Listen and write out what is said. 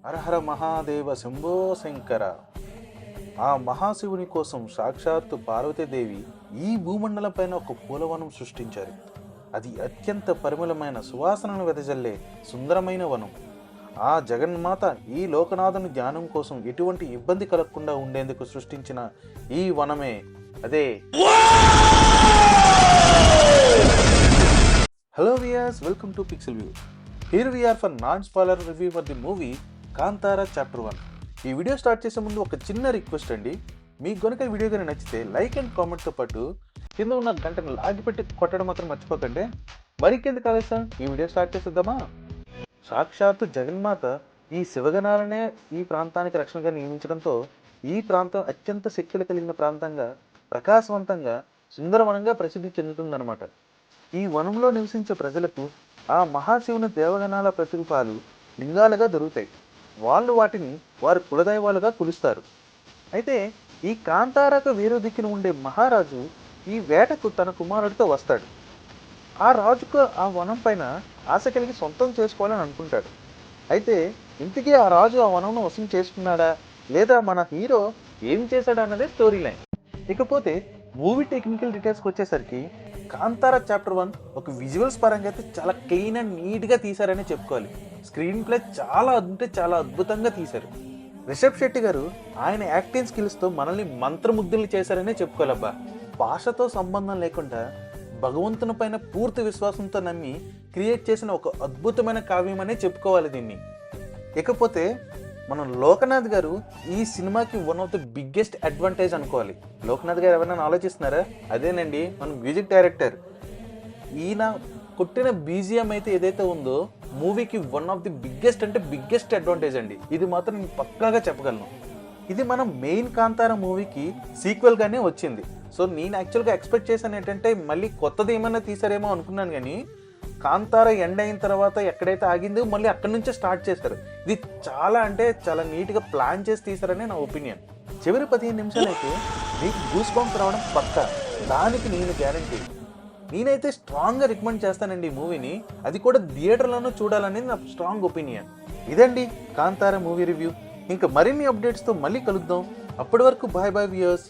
హరహర మహాదేవ శంభో శంకర. ఆ మహాశివుని కోసం సాక్షాత్తు పార్వతీదేవి ఈ భూమండలం పైన ఒక పూలవనం సృష్టించారు. అది అత్యంత పరిమళమైన సువాసనను వెదజల్లే సుందరమైన వనం. ఆ జగన్మాత ఈ లోకనాథుని ధ్యానం కోసం ఎటువంటి ఇబ్బంది కలగకుండా ఉండేందుకు సృష్టించిన ఈ వనమే అదే. Hello viewers, welcome to pixel view. Here we are for non-spoiler review for the movie Kantara chapter 1. ఈ వీడియో స్టార్ట్ చేసే ముందు ఒక చిన్న రిక్వెస్ట్ అండి. మీకు కనుక ఈ వీడియో కానీ నచ్చితే లైక్ అండ్ కామెంట్తో పాటు కింద ఉన్న గంటను లాగిపెట్టి కొట్టడం మాత్రం మర్చిపోకండి. మరికెందుకు ఆలస్యం, ఈ వీడియో స్టార్ట్ చేసేద్దామా? సాక్షాత్తు జగన్మాత ఈ శివగణాలనే ఈ ప్రాంతానికి రక్షణగా నియమించడంతో ఈ ప్రాంతం అత్యంత శక్తులు కలిగిన ప్రాంతంగా, ప్రకాశవంతంగా, సుందరవనంగా ప్రసిద్ధి చెందుతుందన్నమాట. ఈ వనంలో నివసించే ప్రజలకు ఆ మహాశివుని దేవగణాల ప్రతిరూపాలు లింగాలుగా దొరుకుతాయి. వాళ్ళు వాటిని వారి కులదైవాలుగా కొలుస్తారు. అయితే ఈ కాంతారాకు వేరే దిక్కున ఉండే మహారాజు ఈ వేటకు తన కుమారుడితో వస్తాడు. ఆ రాజుకు ఆ వనం పైన ఆశ కలిగి సొంతం చేసుకోవాలని అనుకుంటాడు. అయితే ఇంతకీ ఆ రాజు ఆ వనంను వశం చేసుకున్నాడా లేదా మన హీరో ఏం చేశాడా అన్నదే స్టోరీ లైన్. ఇకపోతే మూవీ టెక్నికల్ డీటెయిల్స్కి వచ్చేసరికి కాంతారా చాప్టర్ 1 ఒక విజువల్స్ పరంగా అయితే చాలా క్లీన్ అండ్ నీట్గా తీశారని చెప్పుకోవాలి. స్క్రీన్ ప్లే చాలా అద్భుతంగా తీశారు. రిషబ్ శెట్టి గారు ఆయన యాక్టింగ్ స్కిల్స్తో మనల్ని మంత్రముగ్ధుల్ని చేశారనే చెప్పుకోవాలబ్బా. భాషతో సంబంధం లేకుండా భగవంతుని పైన పూర్తి విశ్వాసంతో నమ్మి క్రియేట్ చేసిన ఒక అద్భుతమైన కావ్యం అనే చెప్పుకోవాలి దీన్ని. ఇకపోతే మనం లోకనాథ్ గారు ఈ సినిమాకి one of the biggest advantage అనుకోవాలి. లోకనాథ్ గారు ఎవరైనా ఆలోచిస్తున్నారా? అదేనండి, మన మ్యూజిక్ డైరెక్టర్. ఈయన కొట్టిన బీజిఎం అయితే ఏదైతే ఉందో మూవీకి one of the biggest advantage అండి. ఇది మాత్రం నేను పక్కాగా చెప్పగలను. ఇది మనం మెయిన్ కాంతారా మూవీకి సీక్వెల్గానే వచ్చింది. సో నేను యాక్చువల్గా ఎక్స్పెక్ట్ చేశాను ఏంటంటే మళ్ళీ కొత్తది ఏమైనా తీసారేమో అనుకున్నాను, కానీ కాంతారా ఎండ్ అయిన తర్వాత ఎక్కడైతే ఆగిందో మళ్ళీ అక్కడి నుంచే స్టార్ట్ చేస్తారు. ఇది చాలా నీట్గా ప్లాన్ చేసి తీసారని నా ఒపీనియన్. చివరి 15 నిమిషాలు అయితే మీకు గూస్ బంప్స్ రావడం పక్కా, దానికి నేను గ్యారంటీ. నేనైతే స్ట్రాంగ్గా రికమెండ్ చేస్తానండి ఈ మూవీని, అది కూడా థియేటర్లోనూ చూడాలనేది నా స్ట్రాంగ్ ఒపీనియన్. ఇదండి కాంతారా మూవీ రివ్యూ. ఇంకా మరిన్ని అప్డేట్స్తో మళ్ళీ కలుద్దాం. అప్పటి వరకు బాయ్ వ్యూయర్స్.